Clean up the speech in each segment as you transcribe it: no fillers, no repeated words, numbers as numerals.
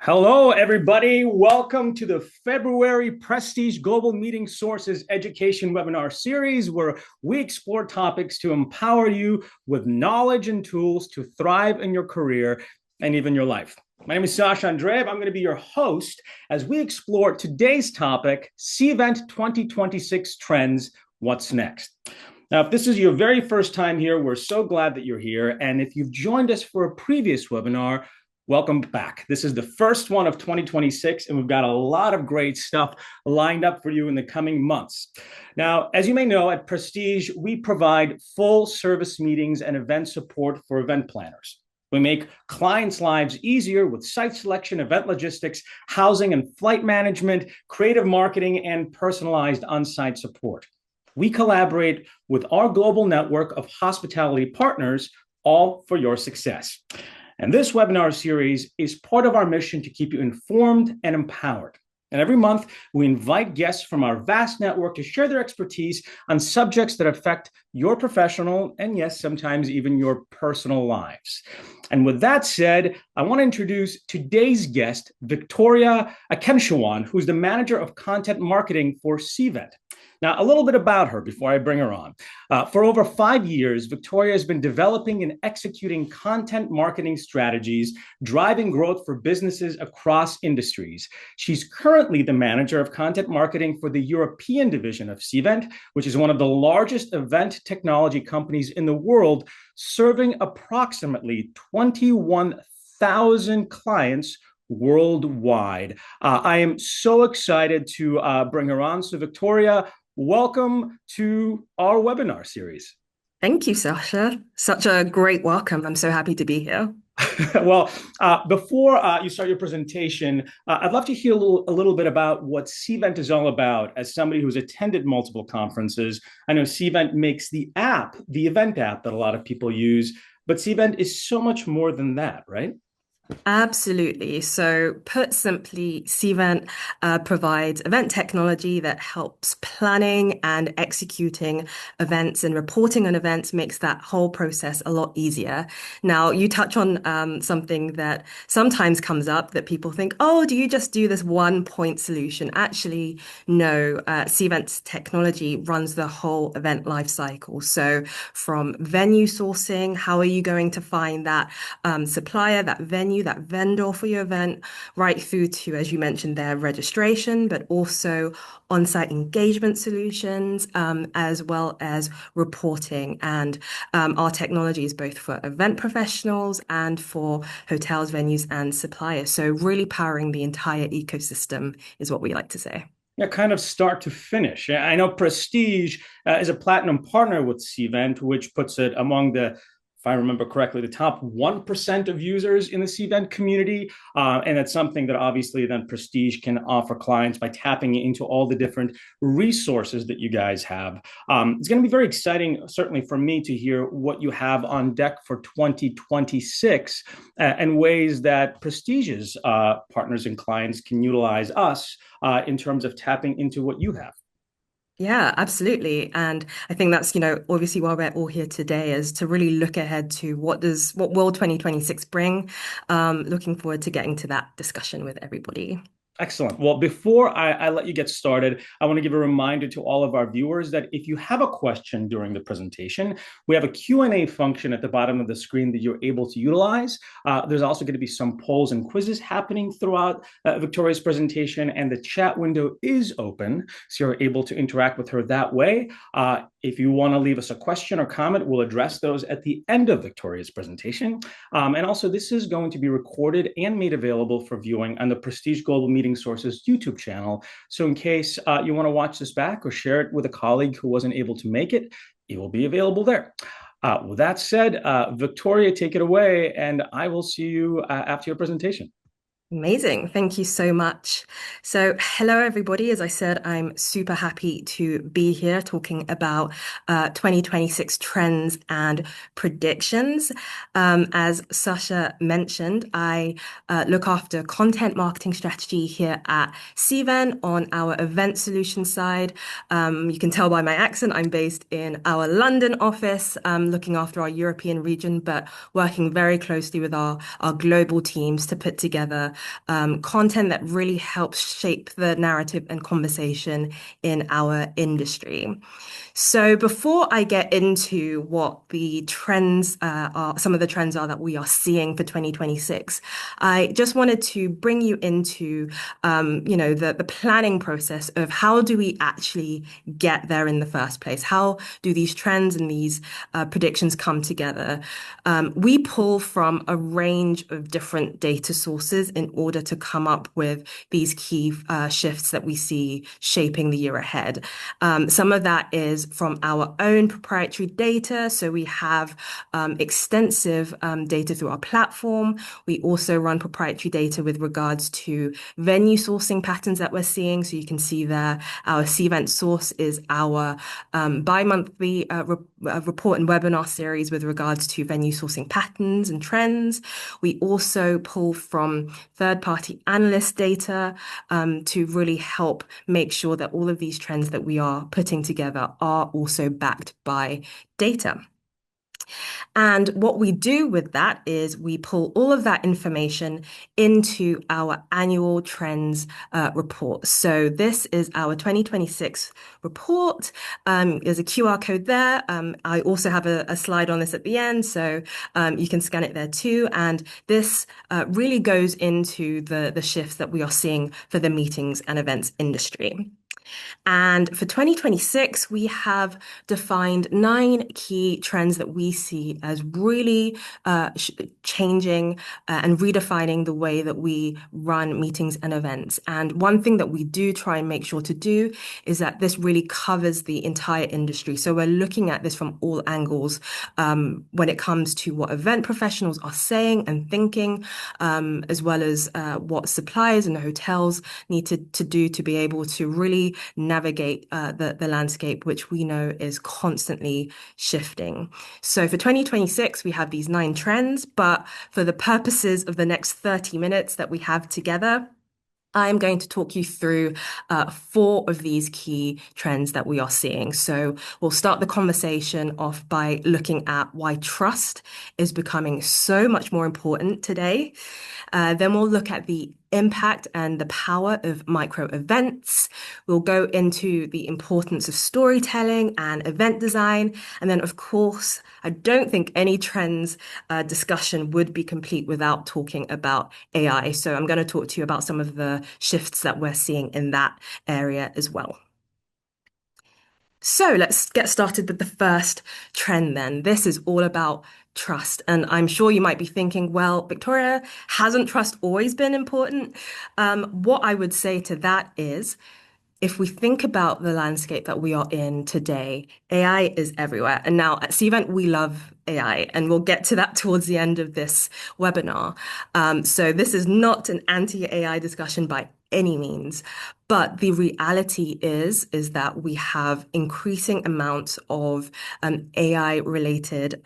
Hello, everybody. Welcome to the February Prestige Global Meeting Sources Education Webinar Series, where we explore topics to empower you with knowledge and tools to thrive in your career and even your life. My name is Sasha Andreev. I'm going to be your host as we explore today's topic, Cvent 2026 Trends, What's Next? Now, if this is your very first time here, we're so glad that you're here. And if you've joined us for a previous webinar, welcome back. This is the first one of 2026, and we've got a lot of great stuff lined up for you in the coming months. Now, as you may know, at Prestige, we provide full service meetings and event support for event planners. We make clients' lives easier with site selection, event logistics, housing and flight management, creative marketing, and personalized on-site support. We collaborate with our global network of hospitality partners, all for your success. And this webinar series is part of our mission to keep you informed and empowered. And every month, we invite guests from our vast network to share their expertise on subjects that affect your professional and, yes, sometimes even your personal lives. And with that said, I want to introduce today's guest, Victoria Akinsowon, who's the manager of content marketing for Cvent. Now, a little bit about her before I bring her on. For over 5 years, Victoria has been developing and executing content marketing strategies, driving growth for businesses across industries. She's currently the manager of content marketing for the European division of Cvent, which is one of the largest event technology companies in the world, serving approximately 21,000 clients worldwide. I am so excited to bring her on. So, Victoria, welcome to our webinar series. Thank you, Sasha. Such a great welcome. I'm so happy to be here. Well, before you start your presentation, I'd love to hear a little bit about what Cvent is all about. As somebody who's attended multiple conferences, I know Cvent makes the app, the event app that a lot of people use, but Cvent is so much more than that, right? Absolutely. So, put simply, Cvent provides event technology that helps planning and executing events and reporting on events, makes that whole process a lot easier. Now, you touch on something that sometimes comes up that people think, oh, do you just do this one point solution? Actually, no. Cvent's technology runs the whole event life cycle. So, from venue sourcing, how are you going to find that supplier, that venue, that vendor for your event, right through to, as you mentioned, their registration, but also on-site engagement solutions, as well as reporting. And our technology is both for event professionals and for hotels, venues, and suppliers. So really powering the entire ecosystem is what we like to say. Yeah, kind of start to finish. I know Prestige is a platinum partner with Cvent, which puts it among the, if I remember correctly, the top 1% of users in the Cvent community. And it's something that obviously then Prestige can offer clients by tapping into all the different resources that you guys have. It's going to be very exciting, certainly for me, to hear what you have on deck for 2026 and ways that Prestige's partners and clients can utilize us in terms of tapping into what you have. Yeah, absolutely. And I think that's, obviously why we're all here today is to really look ahead to what will 2026 bring. Looking forward to getting to that discussion with everybody. Excellent. Well, before I let you get started, I want to give a reminder to all of our viewers that if you have a question during the presentation, we have a Q&A function at the bottom of the screen that you're able to utilize. There's also going to be some polls and quizzes happening throughout Victoria's presentation, and the chat window is open, so you're able to interact with her that way. If you want to leave us a question or comment, we'll address those at the end of Victoria's presentation. And also, this is going to be recorded and made available for viewing on the Prestige Global Meeting Sources YouTube channel. So in case you want to watch this back or share it with a colleague who wasn't able to make it, it will be available there. With that said, Victoria, take it away, and I will see you after your presentation. Amazing. Thank you so much. So, hello, everybody. As I said, I'm super happy to be here talking about 2026 trends and predictions. As Sasha mentioned, I look after content marketing strategy here at Cvent on our event solution side. You can tell by my accent, I'm based in our London office, looking after our European region, but working very closely with our global teams to put together content that really helps shape the narrative and conversation in our industry. So before I get into what the trends are, some of the trends are that we are seeing for 2026, I just wanted to bring you into, the planning process of how do we actually get there in the first place? How do these trends and these predictions come together? We pull from a range of different data sources in order to come up with these key shifts that we see shaping the year ahead. Some of that is from our own proprietary data. So we have extensive data through our platform. We also run proprietary data with regards to venue sourcing patterns that we're seeing. So you can see there, our Cvent source is our bi-monthly report and webinar series with regards to venue sourcing patterns and trends. We also pull from third-party analyst data to really help make sure that all of these trends that we are putting together are also backed by data. And what we do with that is we pull all of that information into our annual trends report. So this is our 2026 report. There's a QR code there. I also have a slide on this at the end, so you can scan it there too. And this really goes into the shifts that we are seeing for the meetings and events industry. And for 2026, we have defined 9 key trends that we see as really changing and redefining the way that we run meetings and events. And one thing that we do try and make sure to do is that this really covers the entire industry. So we're looking at this from all angles when it comes to what event professionals are saying and thinking, as well as what suppliers and hotels need to do to be able to really navigate the landscape, which we know is constantly shifting. So for 2026, we have these 9 trends, but for the purposes of the next 30 minutes that we have together, I'm going to talk you through 4 of these key trends that we are seeing. So we'll start the conversation off by looking at why trust is becoming so much more important today. Then we'll look at the impact and the power of micro events. We'll go into the importance of storytelling and event design. And then, of course, I don't think any trends discussion would be complete without talking about AI. So I'm going to talk to you about some of the shifts that we're seeing in that area as well. So let's get started with the first trend then. This is all about trust. And I'm sure you might be thinking, well, Victoria, hasn't trust always been important? What I would say to that is, if we think about the landscape that we are in today, AI is everywhere. And now at Cvent, we love AI, and we'll get to that towards the end of this webinar. So this is not an anti-AI discussion by any means. But the reality is that we have increasing amounts of AI-related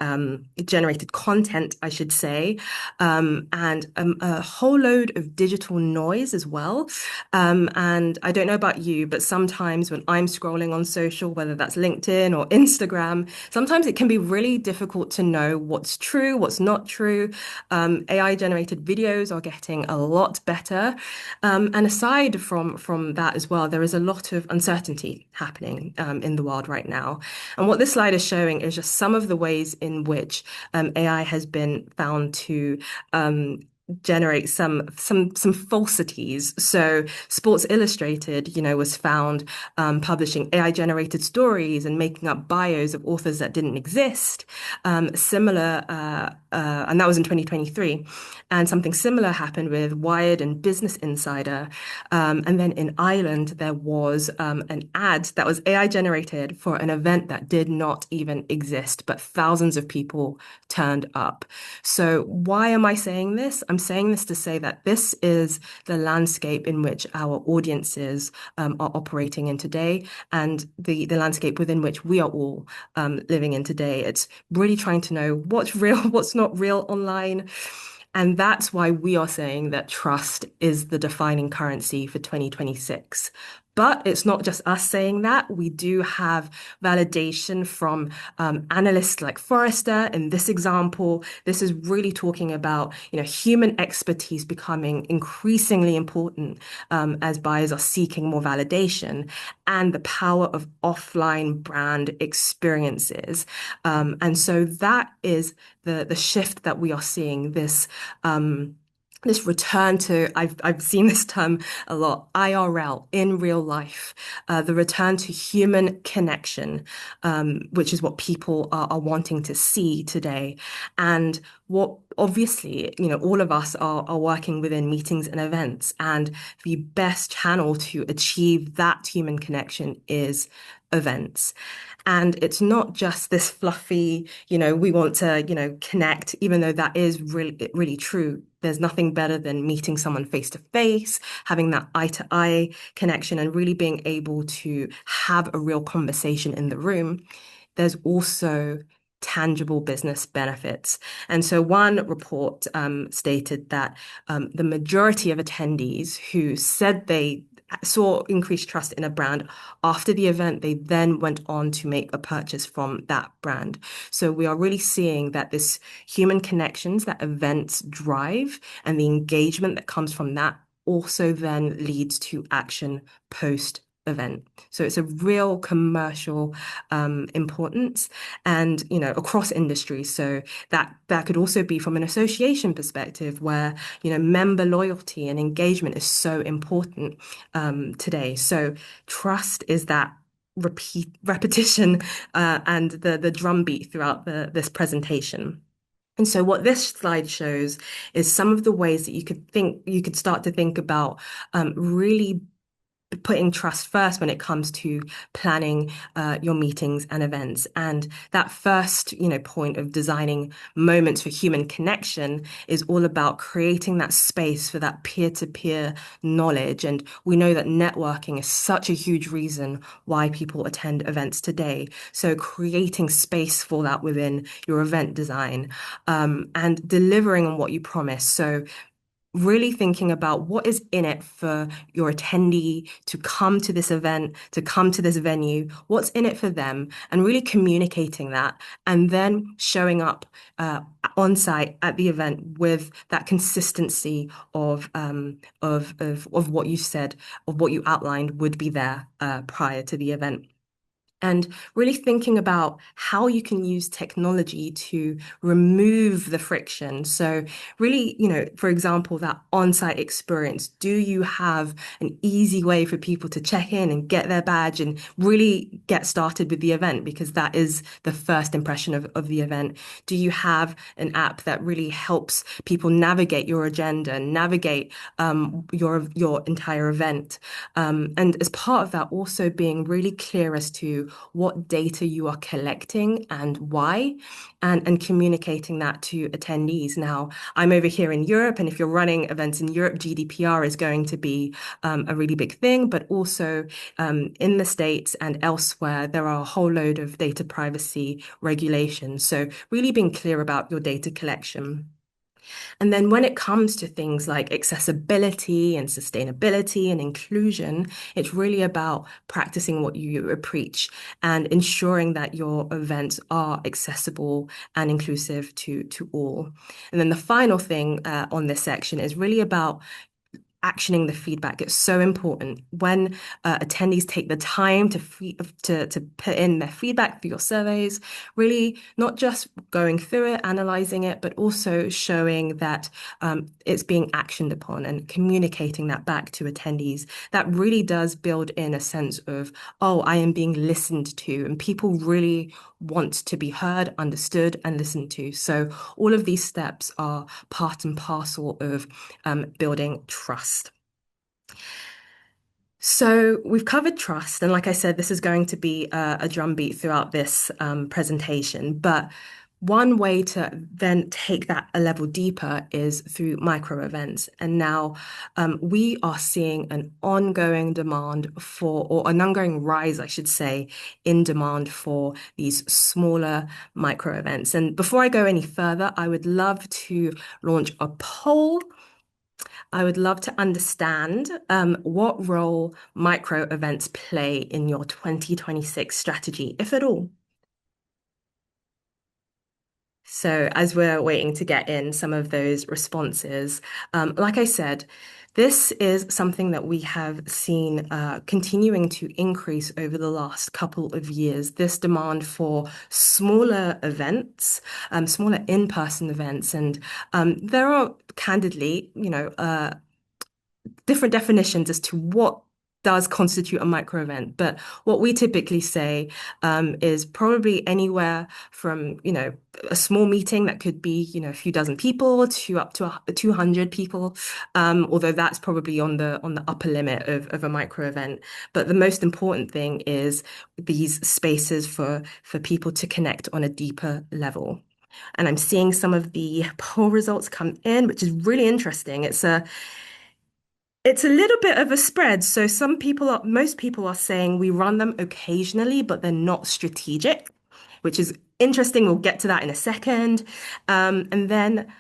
generated content, I should say, and a whole load of digital noise as well. And I don't know about you, but sometimes when I'm scrolling on social, whether that's LinkedIn or Instagram, sometimes it can be really difficult to know what's true, what's not true. AI-generated videos are getting a lot better. And aside from that as well, there is a lot of uncertainty happening in the world right now. And what this slide is showing is just some of the ways in which AI has been found to generate some falsities. So Sports Illustrated, was found publishing AI-generated stories and making up bios of authors that didn't exist. And that was in 2023. And something similar happened with Wired and Business Insider. And then in Ireland, there was an ad that was AI-generated for an event that did not even exist, but thousands of people turned up. So why am I saying this? I'm saying this to say that this is the landscape in which our audiences are operating in today, and the landscape within which we are all living in today. It's really trying to know what's real, what's not real online. And that's why we are saying that trust is the defining currency for 2026. But it's not just us saying that. We do have validation from analysts like Forrester. In this example, this is really talking about, human expertise becoming increasingly important as buyers are seeking more validation and the power of offline brand experiences. And so that is the shift that we are seeing. This return to, I've seen this term a lot, IRL, in real life, the return to human connection, which is what people are wanting to see today. And what obviously, all of us are working within meetings and events, and the best channel to achieve that human connection is events. And it's not just this fluffy, we want to, connect, even though that is really, really true. There's nothing better than meeting someone face to face, having that eye to eye connection, and really being able to have a real conversation in the room. There's also tangible business benefits. And so one report stated that the majority of attendees who said they saw increased trust in a brand after the event, they then went on to make a purchase from that brand. So we are really seeing that this human connections that events drive and the engagement that comes from that also then leads to action post event. So it's a real commercial importance and across industries. So that could also be from an association perspective where member loyalty and engagement is so important today. So trust is that repetition and the drumbeat throughout this presentation. And so what this slide shows is some of the ways that you could start to think about really putting trust first when it comes to planning your meetings and events. And that first, point of designing moments for human connection is all about creating that space for that peer-to-peer knowledge. And we know that networking is such a huge reason why people attend events today. So creating space for that within your event design, and delivering on what you promise. So really thinking about what is in it for your attendee to come to this event, to come to this venue, what's in it for them, and really communicating that, and then showing up on site at the event with that consistency of what you said, of what you outlined would be there prior to the event. And really thinking about how you can use technology to remove the friction. So really, for example, that on-site experience, do you have an easy way for people to check in and get their badge and really get started with the event? Because that is the first impression of the event. Do you have an app that really helps people navigate your agenda, navigate your entire event? And as part of that, also being really clear as to what data you are collecting and why, and communicating that to attendees. Now, I'm over here in Europe, and if you're running events in Europe, GDPR is going to be a really big thing, but also in the States and elsewhere, there are a whole load of data privacy regulations. So really being clear about your data collection. And then when it comes to things like accessibility and sustainability and inclusion, it's really about practicing what you preach and ensuring that your events are accessible and inclusive to all. And then the final thing on this section is really about actioning the feedback. It's so important when attendees take the time to put in their feedback for your surveys, really not just going through it, analyzing it, but also showing that it's being actioned upon and communicating that back to attendees. That really does build in a sense of, oh, I am being listened to, and people really want to be heard, understood, and listened to. So all of these steps are part and parcel of building trust. So we've covered trust, and like I said, this is going to be a drumbeat throughout this presentation. But one way to then take that a level deeper is through micro events. And now we are seeing an ongoing demand for, or an ongoing rise, I should say, in demand for these smaller micro events. And before I go any further, I would love to launch a poll I would love to understand what role micro events play in your 2026 strategy, if at all. So, as we're waiting to get in some of those responses, like I said, this is something that we have seen continuing to increase over the last couple of years. This demand for smaller events, smaller in-person events, and there are candidly, different definitions as to what does constitute a micro event. But what we typically say is probably anywhere from, a small meeting that could be, a few dozen people to up to 200 people. Although that's probably on the upper limit of a micro event. But the most important thing is these spaces for people to connect on a deeper level. And I'm seeing some of the poll results come in, which is really interesting. It's a little bit of a spread. So most people are saying we run them occasionally, but they're not strategic, which is interesting. We'll get to that in a second. And then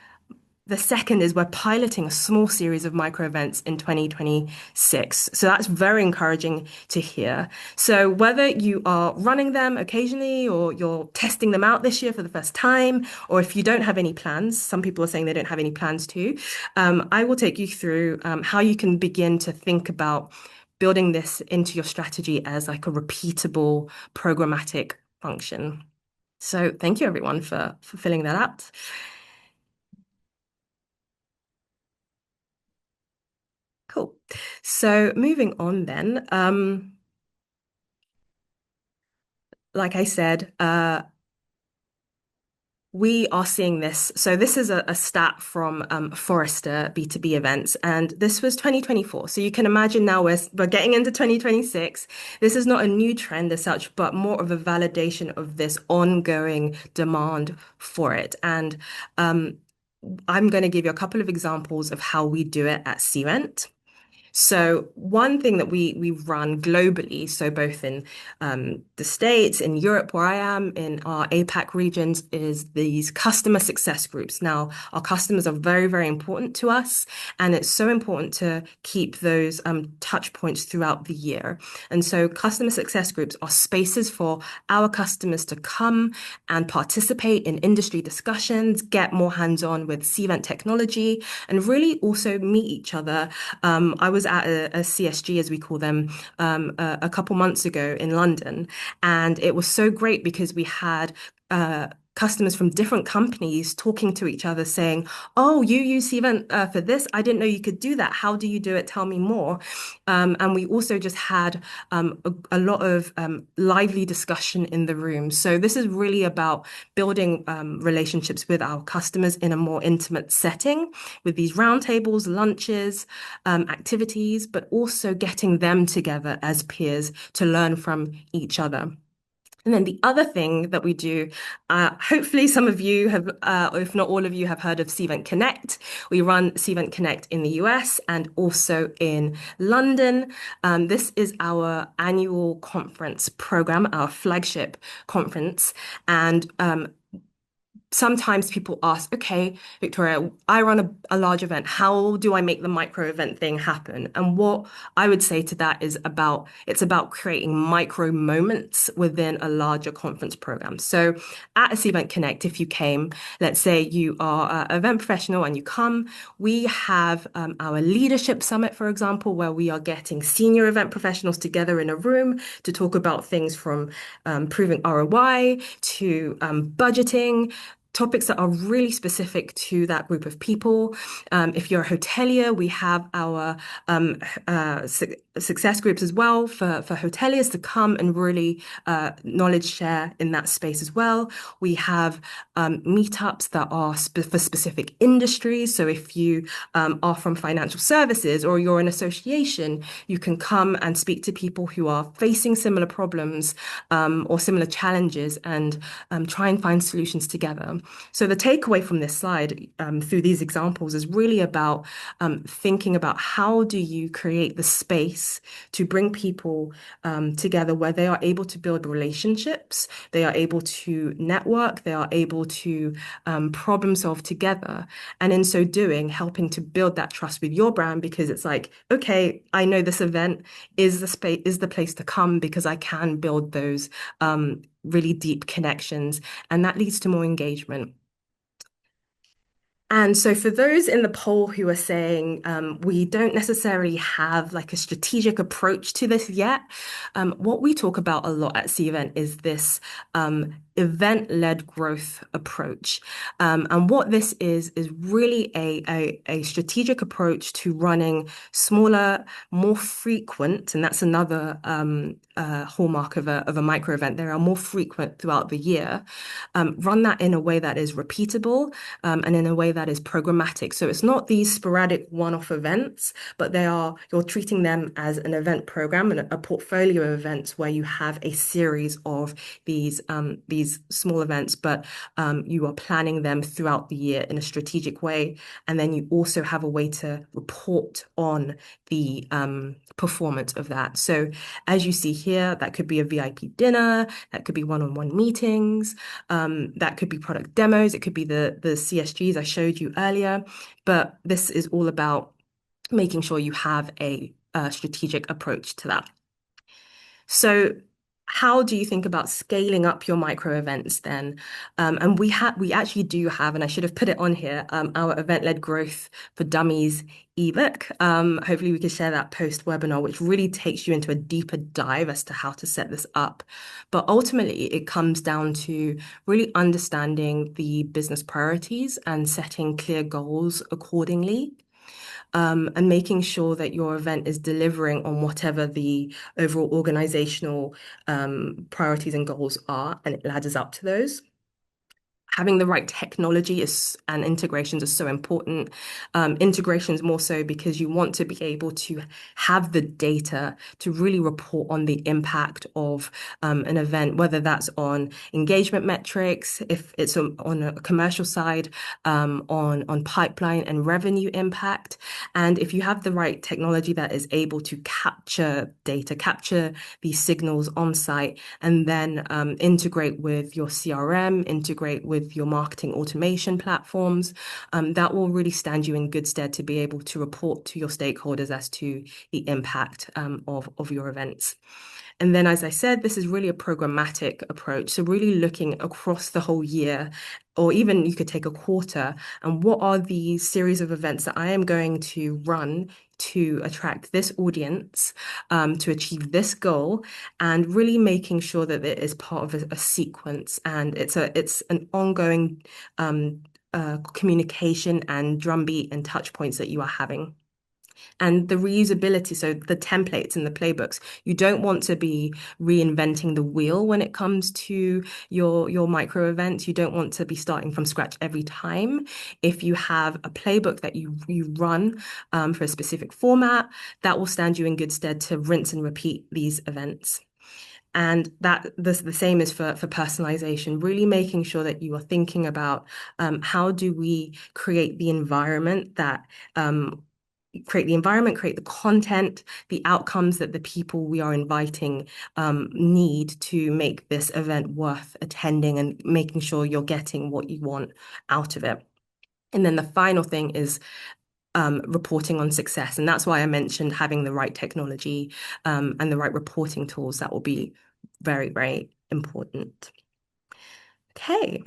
the second is we're piloting a small series of micro events in 2026. So that's very encouraging to hear. So whether you are running them occasionally or you're testing them out this year for the first time, or if you don't have any plans, some people are saying they don't have any plans too, I will take you through how you can begin to think about building this into your strategy as like a repeatable programmatic function. So thank you everyone for filling that out. Cool. So moving on then, like I said, we are seeing this. So this is a stat from Forrester B2B events, and this was 2024. So you can imagine now we're getting into 2026. This is not a new trend as such, but more of a validation of this ongoing demand for it. And I'm going to give you a couple of examples of how we do it at Cvent. So one thing that we run globally, so both in the States, in Europe, where I am, in our APAC regions, is these customer success groups. Now, our customers are very, very important to us, and it's so important to keep those touch points throughout the year. And so customer success groups are spaces for our customers to come and participate in industry discussions, get more hands-on with Cvent technology, and really also meet each other. I was at a CSG, as we call them, a couple months ago in London, and it was so great because we had customers from different companies talking to each other saying, "Oh, you use Cvent for this? I didn't know you could do that. How do you do it? Tell me more." And we also just had a lot of lively discussion in the room. So this is really about building relationships with our customers in a more intimate setting with these roundtables, lunches, activities, but also getting them together as peers to learn from each other. And then the other thing that we do, hopefully some of you have, or if not all of you have heard of Cvent Connect. We run Cvent Connect in the US and also in London. This is our annual conference program, our flagship conference. And sometimes people ask, okay, Victoria, I run a large event. How do I make the micro event thing happen? And what I would say to that is it's about creating micro moments within a larger conference program. So at a Cvent Connect, if you came, let's say you are an event professional and you come, we have our leadership summit, for example, where we are getting senior event professionals together in a room to talk about things from proving ROI to budgeting, topics that are really specific to that group of people. If you're a hotelier, we have our success groups as well for hoteliers to come and really knowledge share in that space as well. We have meetups that are for specific industries. So if you are from financial services or you're an association, you can come and speak to people who are facing similar problems or similar challenges and try and find solutions together. So the takeaway from this slide through these examples is really about thinking about how do you create the space to bring people together where they are able to build relationships, they are able to network, they are able to problem solve together. And in so doing, helping to build that trust with your brand because it's like, okay, I know this event is the space, is the place to come because I can build those really deep connections, and that leads to more engagement. And so, for those in the poll who are saying we don't necessarily have like a strategic approach to this yet, what we talk about a lot at Cvent is this event-led growth approach. And what this is really a strategic approach to running smaller, more frequent, and that's another hallmark of a micro event. They are more frequent throughout the year. Run that in a way that is repeatable and in a way that is programmatic. So it's not these sporadic one-off events, but you're treating them as an event program and a portfolio of events where you have a series of these small events, but you are planning them throughout the year in a strategic way. And then you also have a way to report on the performance of that. So as you see here, that could be a VIP dinner, that could be one-on-one meetings, that could be product demos, it could be the CSGs I showed you earlier. But this is all about making sure you have a strategic approach to that. So how do you think about scaling up your micro events then? And we actually do have, and I should have put it on here, our event-led growth for dummies ebook. Hopefully we can share that post webinar, which really takes you into a deeper dive as to how to set this up. But ultimately, it comes down to really understanding the business priorities and setting clear goals accordingly. And making sure that your event is delivering on whatever the overall organizational priorities and goals are, and it ladders up to those. Having the right technology and integrations are so important. Integrations more so because you want to be able to have the data to really report on the impact of an event, whether that's on engagement metrics, if it's on a commercial side, on pipeline and revenue impact. And if you have the right technology that is able to capture data, capture these signals on site, and then integrate with your CRM, integrate with your marketing automation platforms, that will really stand you in good stead to be able to report to your stakeholders as to the impact of your events. And then, as I said, this is really a programmatic approach. So really looking across the whole year, or even you could take a quarter, and what are the series of events that I am going to run to attract this audience, to achieve this goal, and really making sure that it is part of a sequence, and it's an ongoing communication and drumbeat and touch points that you are having. And the reusability, so the templates and the playbooks, you don't want to be reinventing the wheel when it comes to your micro events. You don't want to be starting from scratch every time. If you have a playbook that you run for a specific format, that will stand you in good stead to rinse and repeat these events. And the same is for personalization, really making sure that you are thinking about how do we create the environment that create the content, the outcomes that the people we are inviting need to make this event worth attending and making sure you're getting what you want out of it. And then the final thing is reporting on success. And that's why I mentioned having the right technology and the right reporting tools. That will be very, very important. Okay.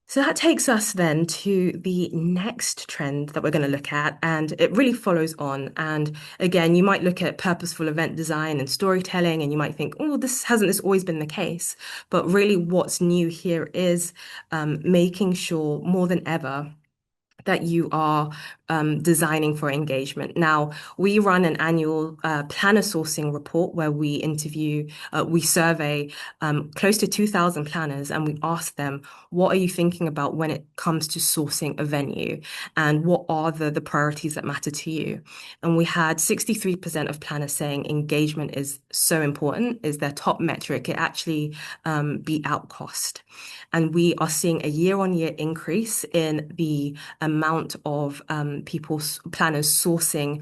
So that takes us then to the next trend that we're going to look at, and it really follows on. And again, you might look at purposeful event design and storytelling, and you might think, oh, this always been the case? But really, what's new here is making sure more than ever that you are designing for engagement. Now, we run an annual planner sourcing report where we survey close to 2,000 planners, and we ask them, what are you thinking about when it comes to sourcing a venue? And what are the priorities that matter to you? And we had 63% of planners saying engagement is so important, is their top metric. It actually beat out cost. And we are seeing a year-on-year increase in the amount of planners sourcing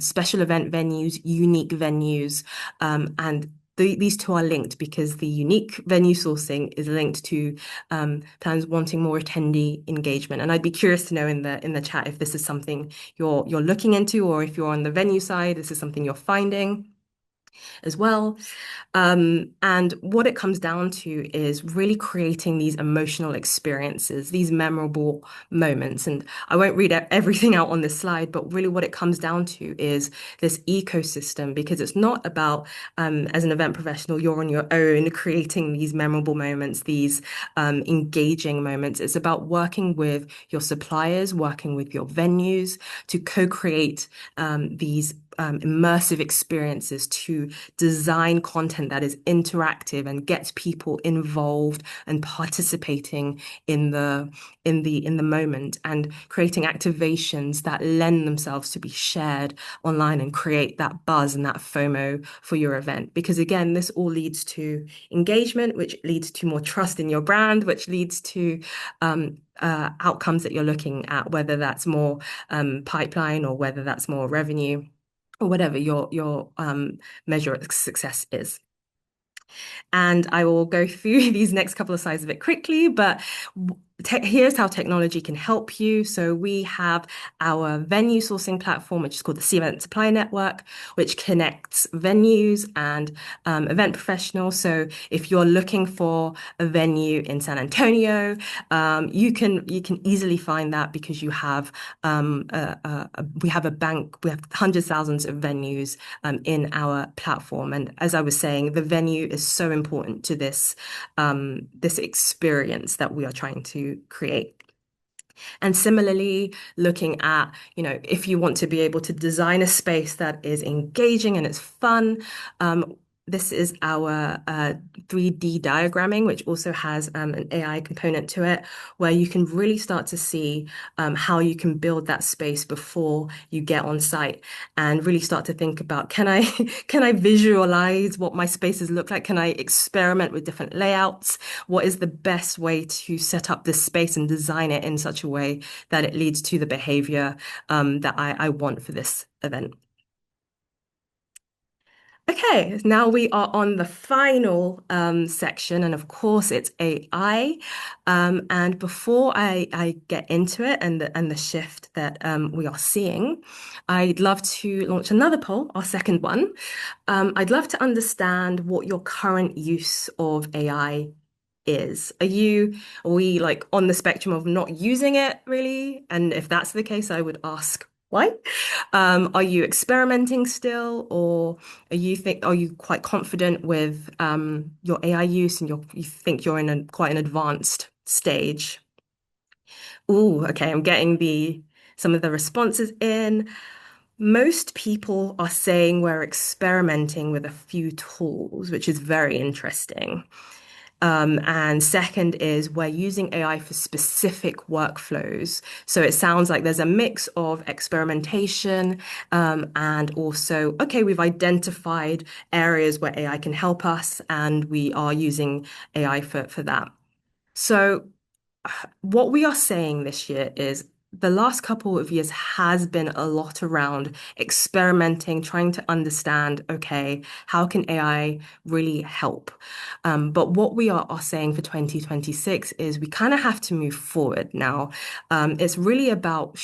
special event venues, unique venues, and these two are linked because the unique venue sourcing is linked to planners wanting more attendee engagement. And I'd be curious to know in the chat if this is something you're looking into, or if you're on the venue side, this is something you're finding as well. And what it comes down to is really creating these emotional experiences, these memorable moments. And I won't read everything out on this slide, but really what it comes down to is this ecosystem, because it's not about, as an event professional, you're on your own creating these memorable moments, these engaging moments. It's about working with your suppliers, working with your venues to co-create these immersive experiences, to design content that is interactive and gets people involved and participating in the moment, and creating activations that lend themselves to be shared online and create that buzz and that FOMO for your event. Because again, this all leads to engagement, which leads to more trust in your brand, which leads to outcomes that you're looking at, whether that's more pipeline or whether that's more revenue, or whatever your measure of success is. And I will go through these next couple of slides a bit quickly, but here's how technology can help you. So we have our venue sourcing platform, which is called the Cvent Supply Network, which connects venues and event professionals. So if you're looking for a venue in San Antonio, you can easily find that, because you have we have a bank, we have hundreds of thousands of venues in our platform. And as I was saying, the venue is so important to this this experience that we are trying to create. And similarly, looking at, if you want to be able to design a space that is engaging and it's fun, this is our 3D diagramming, which also has an AI component to it, where you can really start to see how you can build that space before you get on site, and really start to think about, can I can I visualize what my spaces look like? Can I experiment with different layouts? What is the best way to set up this space and design it in such a way that it leads to the behavior that I want for this event? Okay, now we are on the final section, and of course it's AI. And before I get into it and the shift that we are seeing, I'd love to launch another poll, our second one. I'd love to understand what your current use of AI is. Are we like on the spectrum of not using it really? And if that's the case, I would ask why? Are you experimenting still, or are you quite confident with your AI use, and you think you're in quite an advanced stage? Ooh, okay, I'm getting the some of the responses in. Most people are saying we're experimenting with a few tools, which is very interesting. And second is we're using AI for specific workflows. So it sounds like there's a mix of experimentation, and also, okay, we've identified areas where AI can help us, and we are using AI for that. So what we are saying this year is the last couple of years has been a lot around experimenting, trying to understand, okay, how can AI really help? But what we are saying for 2026 is we kind of have to move forward now. It's really about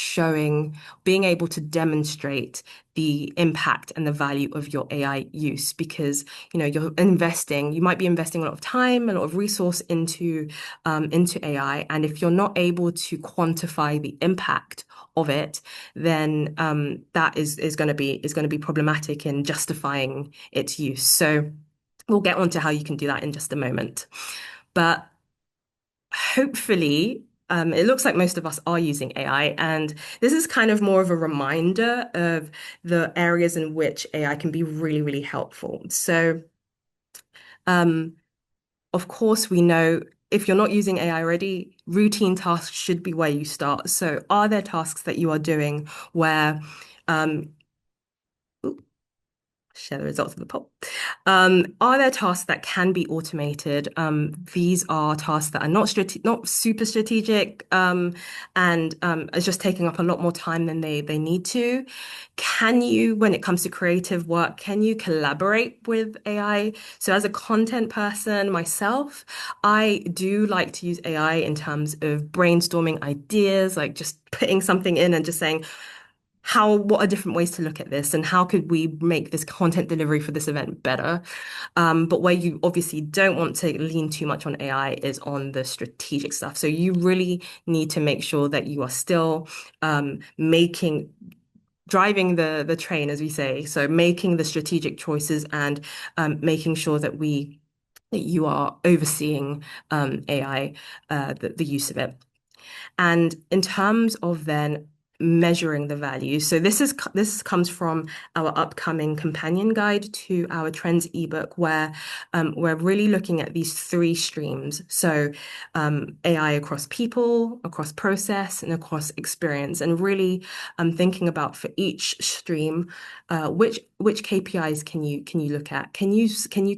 being able to demonstrate the impact and the value of your AI use, because you might be investing a lot of time, a lot of resource into AI, and if you're not able to quantify the impact of it, then that is going to be problematic in justifying its use. So we'll get on to how you can do that in just a moment. But hopefully, it looks like most of us are using AI, and this is kind of more of a reminder of the areas in which AI can be really, really helpful. So, um, of course, we know if you're not using AI already, routine tasks should be where you start. So, are there tasks that you are doing where um, share the results of the poll. Are there tasks that can be automated? These are tasks that are not super strategic, and is just taking up a lot more time than they need to. Can you, when it comes to creative work, can you collaborate with AI? So, as a content person myself, I do like to use AI in terms of brainstorming ideas, like just putting something in and just saying, what are different ways to look at this and how could we make this content delivery for this event better? But where you obviously don't want to lean too much on AI is on the strategic stuff. So you really need to make sure that you are still making driving the train, as we say. So making the strategic choices and making sure that you are overseeing AI, the use of it. And in terms of then measuring the value, so this comes from our upcoming companion guide to our trends ebook, where we're really looking at these three streams. So AI across people, across process, and across experience, and really thinking about for each stream, which KPIs can you look at? Can you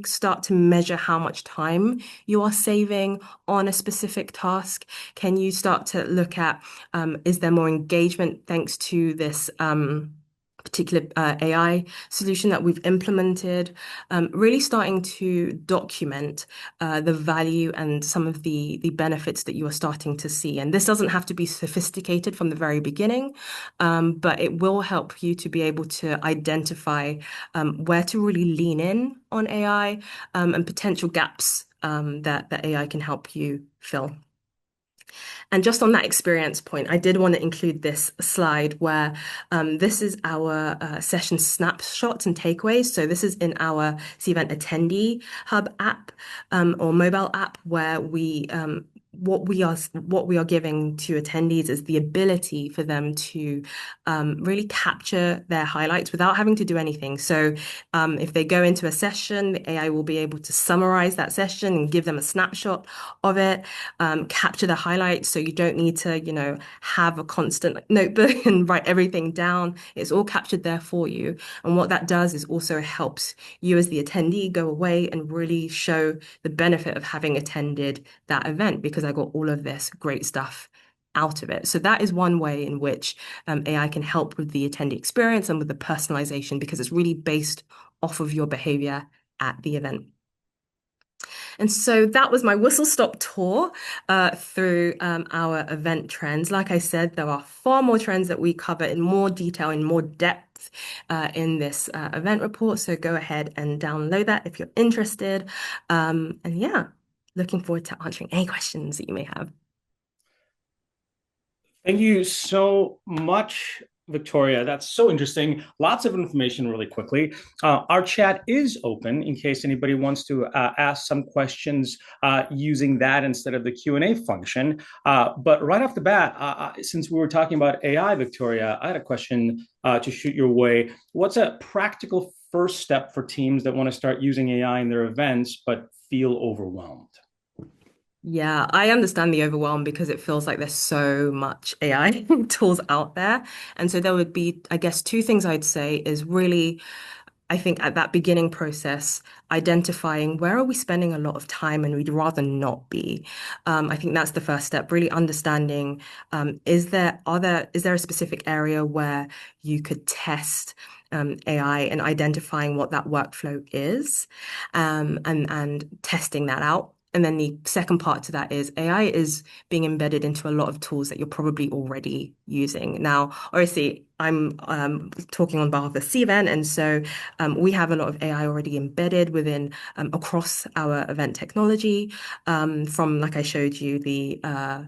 start to measure how much time you are saving on a specific task? Can you start to look at is there more engagement thanks to this particular AI solution that we've implemented? Really starting to document the value and some of the benefits that you are starting to see. And this doesn't have to be sophisticated from the very beginning, but it will help you to be able to identify where to really lean in on AI and potential gaps that AI can help you fill. And just on that experience point, I did want to include this slide where this is our session snapshots and takeaways. So this is in our Cvent Attendee Hub app or mobile app where what we are giving to attendees is the ability for them to really capture their highlights without having to do anything. So if they go into a session, the AI will be able to summarize that session and give them a snapshot of it, capture the highlights. So you don't need to, have a constant notebook and write everything down. It's all captured there for you. And what that does is also helps you as the attendee go away and really show the benefit of having attended that event because I got all of this great stuff out of it. So that is one way in which AI can help with the attendee experience and with the personalization because it's really based off of your behavior at the event. And so that was my whistle stop tour through our event trends. Like I said, there are far more trends that we cover in more detail, in more depth in this event report. So go ahead and download that if you're interested. And yeah, looking forward to answering any questions that you may have. Thank you so much, Victoria. That's so interesting. Lots of information really quickly. Our chat is open in case anybody wants to ask some questions using that instead of the Q&A function. But right off the bat, since we were talking about AI, Victoria, I had a question to shoot your way. What's a practical first step for teams that want to start using AI in their events but feel overwhelmed? Yeah, I understand the overwhelm because it feels like there's so much AI tools out there. And so there would be, I guess, two things I'd say is really, I think at that beginning process, identifying where are we spending a lot of time and we'd rather not be. I think that's the first step, really understanding, is there a specific area where you could test AI and identifying what that workflow is, and testing that out. And then the second part to that is AI is being embedded into a lot of tools that you're probably already using. Now, obviously, I'm talking on behalf of Cvent, and so we have a lot of AI already embedded within across our event technology, from like I showed you the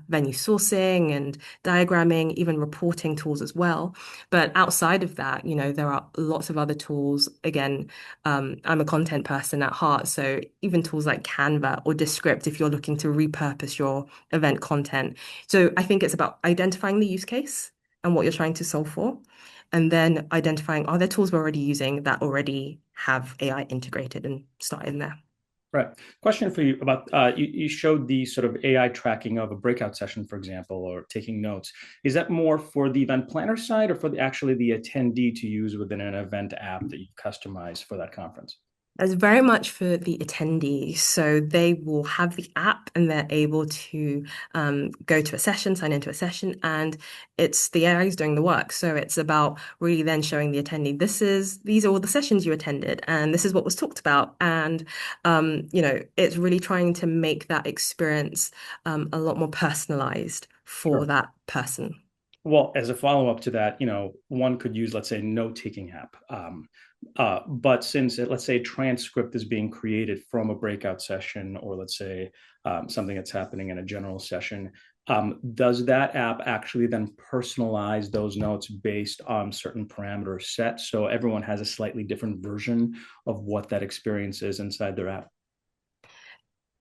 venue sourcing and diagramming, even reporting tools as well. But outside of that, there are lots of other tools. Again, I'm a content person at heart, so even tools like Canva or Descript if you're looking to repurpose your event content. So I think it's about identifying the use case and what you're trying to solve for, and then identifying are there tools we're already using that already have AI integrated and starting there. Right. Question for you about you showed the sort of AI tracking of a breakout session, for example, or taking notes. Is that more for the event planner side or for actually the attendee to use within an event app that you've customized for that conference? That's very much for the attendees. So they will have the app and they're able to go to a session, sign into a session, and it's the AI is doing the work. So it's about really then showing the attendee, these are all the sessions you attended, and this is what was talked about. And it's really trying to make that experience a lot more personalized for Sure. that person. Well, as a follow-up to that, one could use, let's say, note-taking app. But since, let's say, transcript is being created from a breakout session, or let's say something that's happening in a general session, does that app actually then personalize those notes based on certain parameters set? So everyone has a slightly different version of what that experience is inside their app.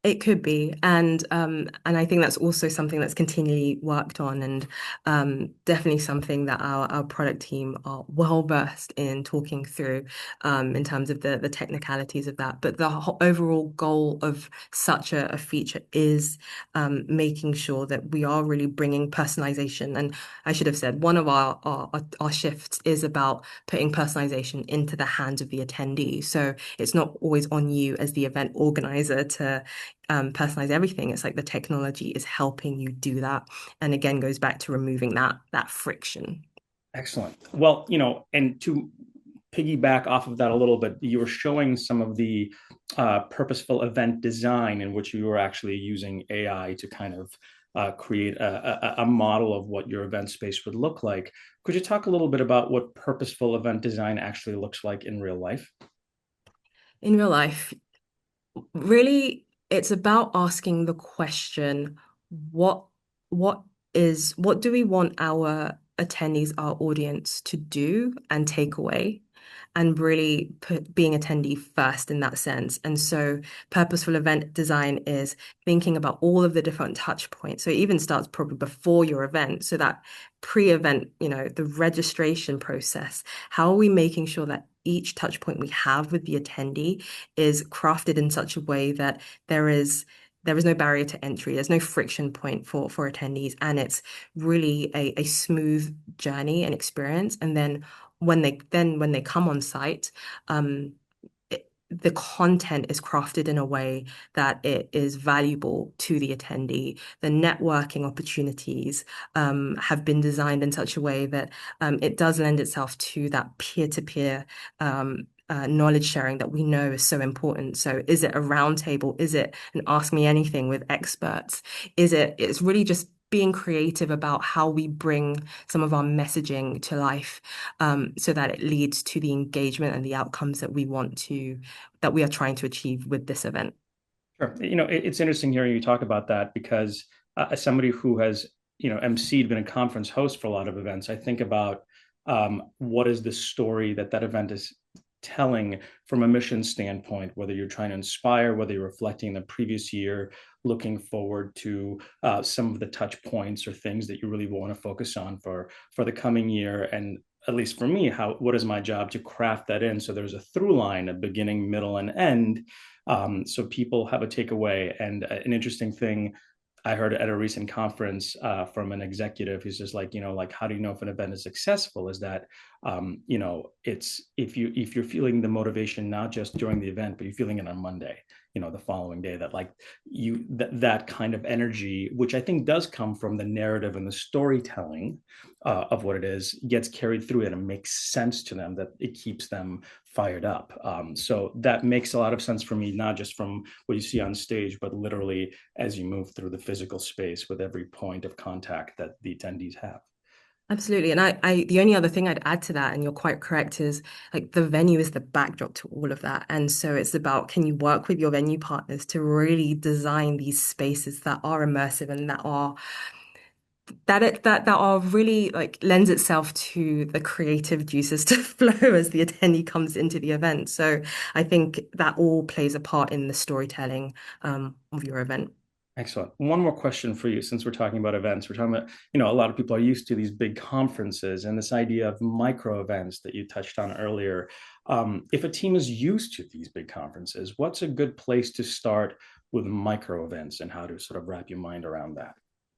It could be, and I think that's also something that's continually worked on, and definitely something that our product team are well versed in talking through, in terms of the technicalities of that. But the overall goal of such a feature is making sure that we are really bringing personalization. And I should have said one of our shifts is about putting personalization into the hands of the attendee. So it's not always on you as the event organizer to personalize everything. It's like the technology is helping you do that. And again, goes back to removing that friction. Excellent. Well, and to piggyback off of that a little bit, you were showing some of the purposeful event design in which you were actually using AI to kind of create a model of what your event space would look like. Could you talk a little bit about what purposeful event design actually looks like in real life? In real life, really, it's about asking the question, what what what do we want our attendees, our audience to do and take away? And really put being attendee first in that sense. And so purposeful event design is thinking about all of the different touch points. So it even starts probably before your event. So that pre-event, the registration process, how are we making sure that each touch point we have with the attendee is crafted in such a way that there is there is no barrier to entry. There's no friction point for attendees, and it's really a smooth journey and experience. And then when they come on site, um, the content is crafted in a way that it is valuable to the attendee. The networking opportunities have been designed in such a way that it does lend itself to that peer-to-peer knowledge sharing that we know is so important. So is it a roundtable? Is it an ask me anything with experts? It's really just being creative about how we bring some of our messaging to life, so that it leads to the engagement and the outcomes that we are trying to achieve with this event. Sure. It's interesting hearing you talk about that because as somebody who has, emceed, been a conference host for a lot of events, I think about what is the story that event is telling from a mission standpoint, whether you're trying to inspire, whether you're reflecting the previous year, looking forward to some of the touch points or things that you really want to focus on for the coming year. And at least for me, what is my job to craft that in so there's a through line, a beginning, middle, and end, so people have a takeaway. And an interesting thing I heard at a recent conference from an executive who's just like how do you know if an event is successful? Is that, it's if you're feeling the motivation not just during the event, but you're feeling it on Monday, the following day, that like that kind of energy, which I think does come from the narrative and the storytelling of what it is, gets carried through it and makes sense to them, that it keeps them fired up. So that makes a lot of sense for me, not just from what you see on stage, but literally as you move through the physical space with every point of contact that the attendees have. Absolutely. And the only other thing I'd add to that, and you're quite correct, is like the venue is the backdrop to all of that. And so it's about, can you work with your venue partners to really design these spaces that are immersive and that are really like lends itself to the creative juices to flow as the attendee comes into the event. So I think that all plays a part in the storytelling of your event. Excellent. One more question for you, since we're talking about events. We're talking about, a lot of people are used to these big conferences and this idea of micro events that you touched on earlier. If a team is used to these big conferences, what's a good place to start with micro events and how to sort of wrap your mind around that?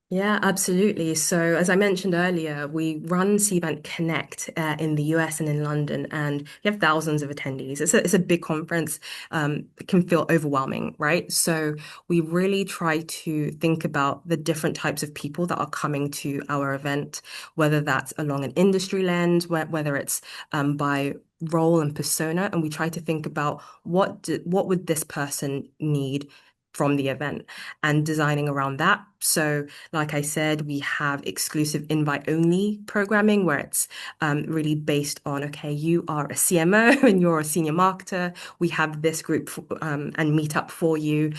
Yeah, absolutely. So, as I mentioned earlier, we run Cvent Connect in the US and in London, and we have thousands of attendees. It's a big conference. It can feel overwhelming, right? So, we really try to think about the different types of people that are coming to our event, whether that's along an industry lens, whether it's by role and persona, and we try to think about what would this person need from the event and designing around that. So, like I said, we have exclusive invite only programming where it's really based on, okay, you are a CMO and you're a senior marketer. We have this group and meetup for you.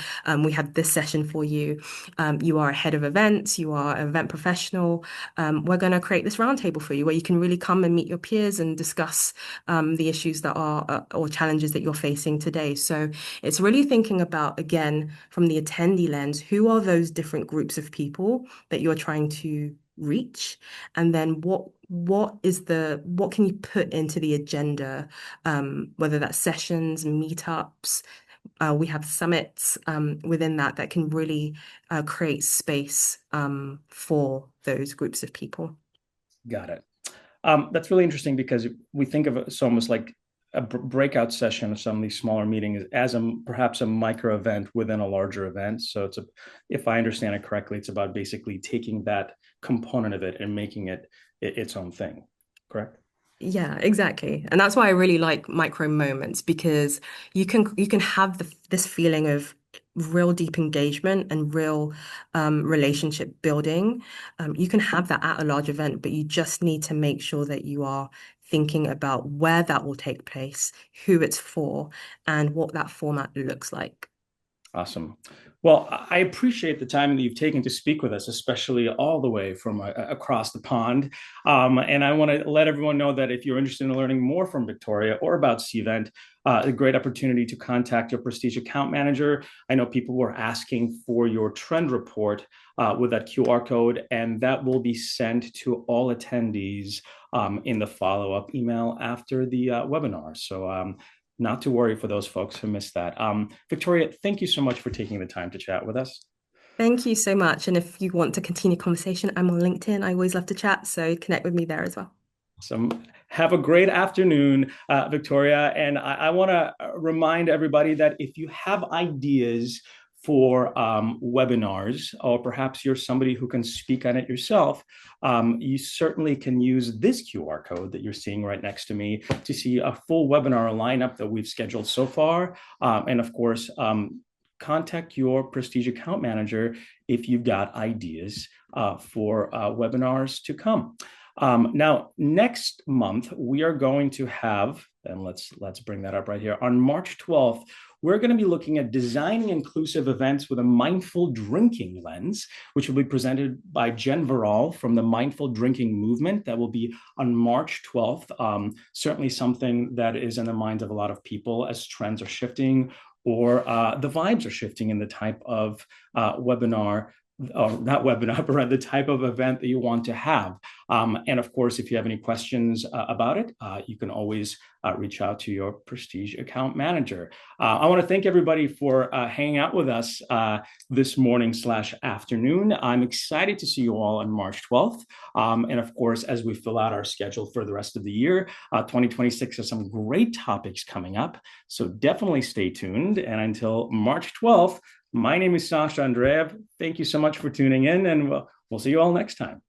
We have this session for you. You are a head of events. You are an event professional. We're going to create this roundtable for you where you can really come and meet your peers and discuss the issues that are or challenges that you're facing today. So it's really thinking about, again, from the attendee lens, who are those different groups of people that you're trying to reach, and then what can you put into the agenda, whether that's sessions, meetups. We have summits within that can really create space for those groups of people. Got it. That's really interesting because we think of it almost like a breakout session of some of these smaller meetings as perhaps a micro event within a larger event. So if I understand it correctly, it's about basically taking that component of it and making it its own thing. Correct? Yeah, exactly. And that's why I really like micro moments because you can have this feeling of real deep engagement and real relationship building. You can have that at a large event, but you just need to make sure that you are thinking about where that will take place, who it's for, and what that format looks like. Awesome. Well, I appreciate the time that you've taken to speak with us, especially all the way from across the pond. And I want to let everyone know that if you're interested in learning more from Victoria or about Cvent, a great opportunity to contact your Prestige account manager. I know people were asking for your trend report with that QR code, and that will be sent to all attendees in the follow-up email after the webinar. So not to worry for those folks who missed that. Victoria, thank you so much for taking the time to chat with us. Thank you so much. And if you want to continue conversation, I'm on LinkedIn. I always love to chat, so connect with me there as well. So have a great afternoon, Victoria. And I want to remind everybody that if you have ideas for webinars, or perhaps you're somebody who can speak on it yourself, you certainly can use this QR code that you're seeing right next to me to see a full webinar lineup that we've scheduled so far. And of course, contact your Prestige account manager if you've got ideas for webinars to come. Now, next month, we are going to have, and let's bring that up right here, on March 12th, we're going to be looking at designing inclusive events with a mindful drinking lens, which will be presented by Jen Verall from the Mindful Drinking Movement. That will be on March 12th. Certainly something that is in the minds of a lot of people as trends are shifting or the vibes are shifting in the type of webinar or not webinar, but the type of event that you want to have. And of course, if you have any questions about it, you can always reach out to your Prestige account manager. I want to thank everybody for hanging out with us this morning/afternoon. I'm excited to see you all on March 12th. And of course, as we fill out our schedule for the rest of the year, 2026 has some great topics coming up. So definitely stay tuned. And until March 12th, my name is Sasha Andreev. Thank you so much for tuning in, and we'll see you all next time.